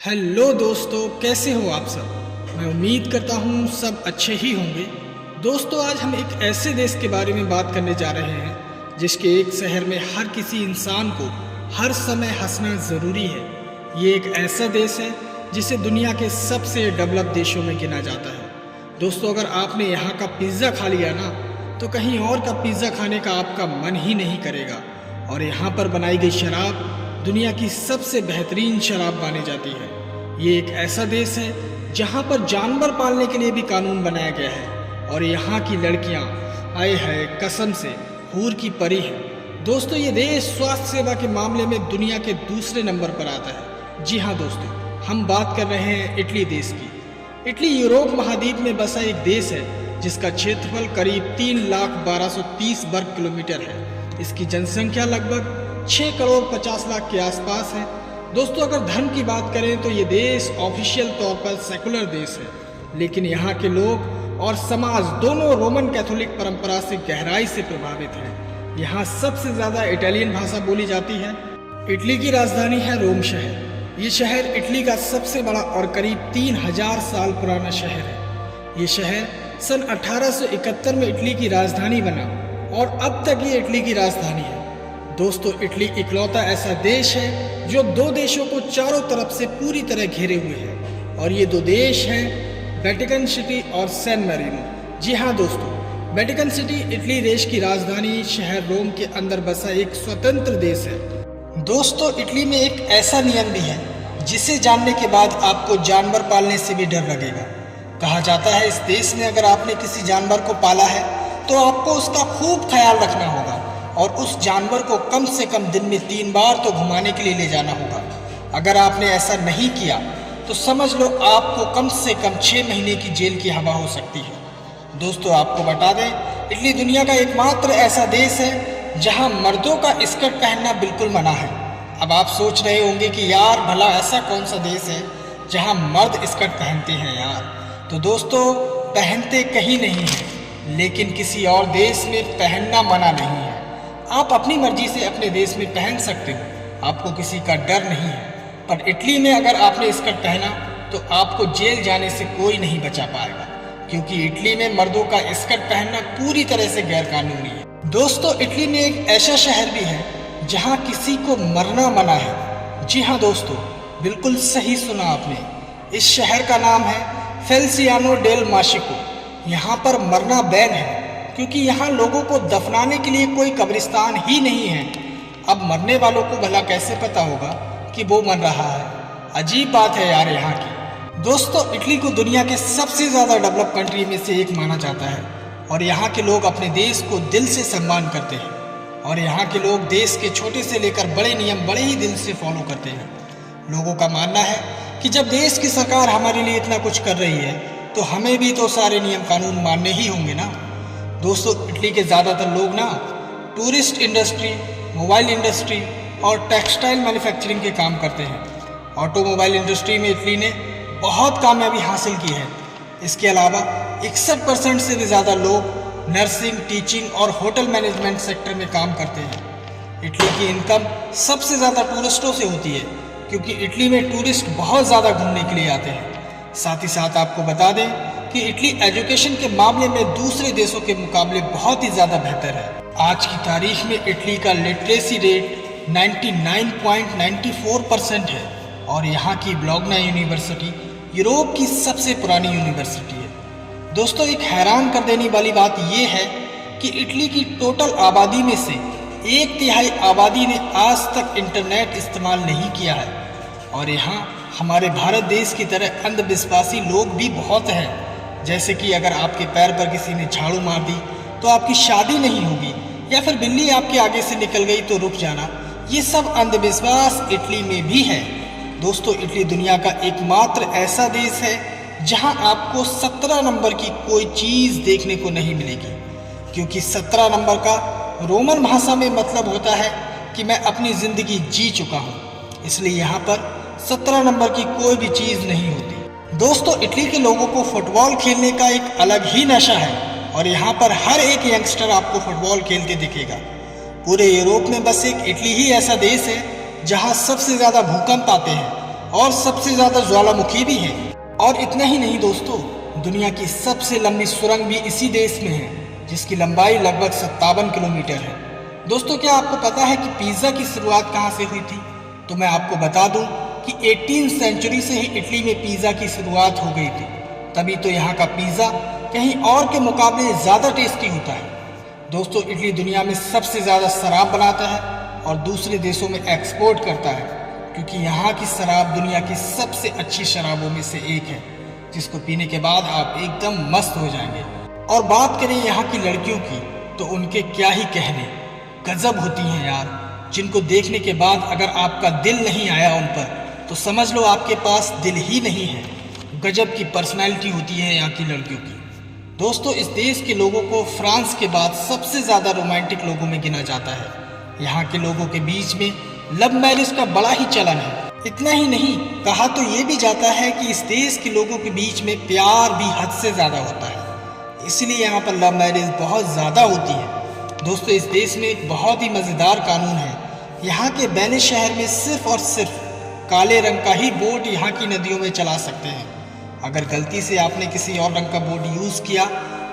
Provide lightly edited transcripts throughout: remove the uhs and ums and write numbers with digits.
Hello दोस्तों, कैसे हो आप सब। मैं उम्मीद करता हूँ सब अच्छे ही होंगे। दोस्तों, आज हम एक ऐसे देश के बारे में बात करने जा रहे हैं जिसके एक शहर में हर किसी इंसान को हर समय हंसना ज़रूरी है। ये एक ऐसा देश है जिसे दुनिया के सबसे डेवलप देशों में गिना जाता है। दोस्तों, अगर आपने यहाँ का पिज़्ज़ा खा लिया ना, तो कहीं और का पिज़्ज़ा खाने का आपका मन ही नहीं करेगा। और यहाँ पर बनाई गई शराब दुनिया की सबसे बेहतरीन शराब मानी जाती है। ये एक ऐसा देश है जहाँ पर जानवर पालने के लिए भी कानून बनाया गया है। और यहाँ की लड़कियाँ आए है कसम से हूर की परी हैं। दोस्तों, ये देश स्वास्थ्य सेवा के मामले में दुनिया के दूसरे नंबर पर आता है। जी हाँ दोस्तों, हम बात कर रहे हैं इटली देश की। इटली यूरोप महाद्वीप में बसा एक देश है जिसका क्षेत्रफल करीब 3,12,30 वर्ग किलोमीटर है। इसकी जनसंख्या लगभग 6 करोड़ 50 लाख के आसपास है। दोस्तों, अगर धर्म की बात करें तो ये देश ऑफिशियल तौर पर सेकुलर देश है, लेकिन यहाँ के लोग और समाज दोनों रोमन कैथोलिक परंपरा से गहराई से प्रभावित हैं। यहाँ सबसे ज़्यादा इटालियन भाषा बोली जाती है। इटली की राजधानी है रोम शहर। ये शहर इटली का सबसे बड़ा और करीब 3000 साल पुराना शहर है। ये शहर सन 1871 में इटली की राजधानी बना और अब तक ये इटली की राजधानी है। दोस्तों, इटली इकलौता ऐसा देश है जो दो देशों को चारों तरफ से पूरी तरह घेरे हुए है। और ये दो देश हैं वेटिकन सिटी और सैन मैरिनो। जी हाँ दोस्तों, वेटिकन सिटी इटली देश की राजधानी शहर रोम के अंदर बसा एक स्वतंत्र देश है। दोस्तों, इटली में एक ऐसा नियम भी है जिसे जानने के बाद आपको जानवर पालने से भी डर लगेगा। कहा जाता है इस देश में अगर आपने किसी जानवर को पाला है तो आपको उसका खूब ख्याल रखना होगा और उस जानवर को कम से कम दिन में 3 बार तो घुमाने के लिए ले जाना होगा। अगर आपने ऐसा नहीं किया तो समझ लो आपको कम से कम 6 महीने की जेल की हवा हो सकती है। दोस्तों, आपको बता दें, इटली दुनिया का एकमात्र ऐसा देश है जहां मर्दों का स्कर्ट पहनना बिल्कुल मना है। अब आप सोच रहे होंगे कि यार भला ऐसा कौन सा देश है जहां मर्द स्कर्ट पहनते हैं यार। तो दोस्तों, पहनते कहीं नहीं है, लेकिन किसी और देश में पहनना मना नहीं है। आप अपनी मर्जी से अपने देश में पहन सकते हो, आपको किसी का डर नहीं है। पर इटली में अगर आपने स्कर्ट पहना तो आपको जेल जाने से कोई नहीं बचा पाएगा, क्योंकि इटली में मर्दों का स्कर्ट पहनना पूरी तरह से गैरकानूनी है। दोस्तों, इटली में एक ऐसा शहर भी है जहां किसी को मरना मना है। जी हाँ दोस्तों, बिल्कुल सही सुना आपने। इस शहर का नाम है फेल्सियानो डेल माशिको। यहाँ पर मरना बैन है, क्योंकि यहाँ लोगों को दफनाने के लिए कोई कब्रिस्तान ही नहीं है। अब मरने वालों को भला कैसे पता होगा कि वो मर रहा है। अजीब बात है यार यहाँ की। दोस्तों, इटली को दुनिया के सबसे ज़्यादा डेवलप कंट्री में से एक माना जाता है और यहाँ के लोग अपने देश को दिल से सम्मान करते हैं। और यहाँ के लोग देश के छोटे से लेकर बड़े नियम बड़े ही दिल से फॉलो करते हैं। लोगों का मानना है कि जब देश की सरकार हमारे लिए इतना कुछ कर रही है तो हमें भी तो सारे नियम कानून मानने ही होंगे ना। दोस्तों, इटली के ज़्यादातर लोग ना टूरिस्ट इंडस्ट्री, मोबाइल इंडस्ट्री और टेक्सटाइल मैन्युफैक्चरिंग के काम करते हैं। ऑटोमोबाइल इंडस्ट्री में इटली ने बहुत कामयाबी हासिल की है। इसके अलावा 61% से भी ज़्यादा लोग नर्सिंग, टीचिंग और होटल मैनेजमेंट सेक्टर में काम करते हैं। इटली की इनकम सबसे ज़्यादा टूरिस्टों से होती है, क्योंकि इटली में टूरिस्ट बहुत ज़्यादा घूमने के लिए आते हैं। साथ ही साथ आपको बता दें कि इटली एजुकेशन के मामले में दूसरे देशों के मुकाबले बहुत ही ज़्यादा बेहतर है। आज की तारीख में इटली का लिटरेसी रेट 99.94% है और यहाँ की बोलोग्ना यूनिवर्सिटी यूरोप की सबसे पुरानी यूनिवर्सिटी है। दोस्तों, एक हैरान कर देने वाली बात यह है कि इटली की टोटल आबादी में से 1/3 आबादी ने आज तक इंटरनेट इस्तेमाल नहीं किया है। और यहाँ हमारे भारत देश की तरह अंधविश्वासी लोग भी बहुत हैं। जैसे कि अगर आपके पैर पर किसी ने झाड़ू मार दी तो आपकी शादी नहीं होगी, या फिर बिल्ली आपके आगे से निकल गई तो रुक जाना। ये सब अंधविश्वास इटली में भी है। दोस्तों, इटली दुनिया का एकमात्र ऐसा देश है जहां आपको 17 नंबर की कोई चीज़ देखने को नहीं मिलेगी, क्योंकि 17 नंबर का रोमन भाषा में मतलब होता है कि मैं अपनी ज़िंदगी जी चुका हूँ। इसलिए यहाँ पर 17 नंबर की कोई भी चीज़ नहीं होती। दोस्तों, इटली के लोगों को फुटबॉल खेलने का एक अलग ही नशा है और यहाँ पर हर एक यंगस्टर आपको फुटबॉल खेलते दिखेगा। पूरे यूरोप में बस एक इटली ही ऐसा देश है जहाँ सबसे ज़्यादा भूकंप आते हैं और सबसे ज़्यादा ज्वालामुखी भी हैं। और इतना ही नहीं दोस्तों, दुनिया की सबसे लंबी सुरंग भी इसी देश में है, जिसकी लंबाई लगभग 57 किलोमीटर है। दोस्तों, क्या आपको पता है कि पिज़्ज़ा की शुरुआत कहाँ से हुई थी? तो मैं आपको बता दूं कि 18वीं सेंचुरी से ही इटली में पिज़्ज़ा की शुरुआत हो गई थी। तभी तो यहाँ का पिज़्ज़ा कहीं और के मुकाबले ज़्यादा टेस्टी होता है। दोस्तों, इटली दुनिया में सबसे ज़्यादा शराब बनाता है और दूसरे देशों में एक्सपोर्ट करता है, क्योंकि यहाँ की शराब दुनिया की सबसे अच्छी शराबों में से एक है, जिसको पीने के बाद आप एकदम मस्त हो जाएंगे। और बात करें यहाँ की लड़कियों की, तो उनके क्या ही कहने, गजब होती हैं यार, जिनको देखने के बाद अगर आपका दिल नहीं आया उन पर, तो समझ लो आपके पास दिल ही नहीं है। गजब की पर्सनैलिटी होती है यहाँ की लड़कियों की। दोस्तों, इस देश के लोगों को फ्रांस के बाद सबसे ज़्यादा रोमांटिक लोगों में गिना जाता है। यहाँ के लोगों के बीच में लव मैरिज का बड़ा ही चलन है। इतना ही नहीं, कहा तो ये भी जाता है कि इस देश के लोगों के बीच में प्यार भी हद से ज़्यादा होता है, इसलिए यहाँ पर लव मैरिज बहुत ज़्यादा होती है। दोस्तों, इस देश में एक बहुत ही मज़ेदार कानून है। यहाँ के वेनिस शहर में सिर्फ और सिर्फ काले रंग का ही बोट यहाँ की नदियों में चला सकते हैं। अगर गलती से आपने किसी और रंग का बोट यूज़ किया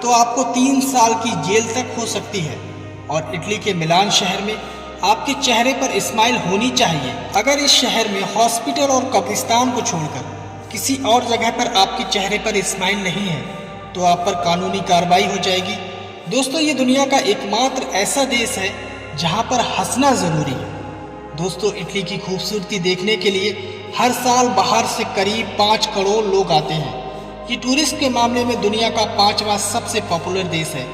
तो आपको 3 साल की जेल तक हो सकती है। और इटली के मिलान शहर में आपके चेहरे पर स्माइल होनी चाहिए। अगर इस शहर में हॉस्पिटल और कब्रिस्तान को छोड़कर किसी और जगह पर आपके चेहरे पर स्माइल नहीं है, तो आप पर कानूनी कार्रवाई हो जाएगी। दोस्तों, ये दुनिया का एकमात्र ऐसा देश है जहाँ पर हंसना ज़रूरी है। दोस्तों, इटली की खूबसूरती देखने के लिए हर साल बाहर से करीब 5 करोड़ लोग आते हैं। ये टूरिस्ट के मामले में दुनिया का 5वां सबसे पॉपुलर देश है।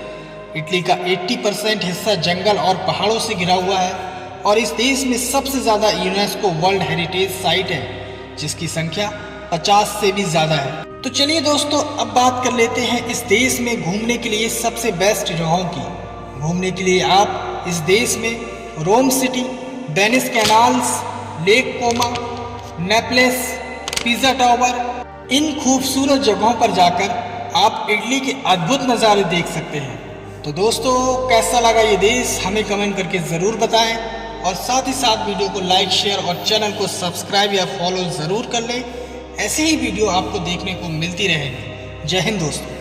इटली का 80% हिस्सा जंगल और पहाड़ों से घिरा हुआ है और इस देश में सबसे ज़्यादा यूनेस्को वर्ल्ड हेरिटेज साइट है, जिसकी संख्या 50 से भी ज़्यादा है। तो चलिए दोस्तों, अब बात कर लेते हैं इस देश में घूमने के लिए सबसे बेस्ट जगहों की। घूमने के लिए आप इस देश में Rome city, Venice canals, lake Como, Naples, Pisa tower, इन खूबसूरत जगहों पर जाकर आप इटली के अद्भुत नज़ारे देख सकते हैं। तो दोस्तों, कैसा लगा ये देश हमें कमेंट करके ज़रूर बताएं और साथ ही साथ वीडियो को लाइक, शेयर और चैनल को सब्सक्राइब या फॉलो ज़रूर कर लें। ऐसे ही वीडियो आपको देखने को मिलती रहेंगी। जय हिंद दोस्तों।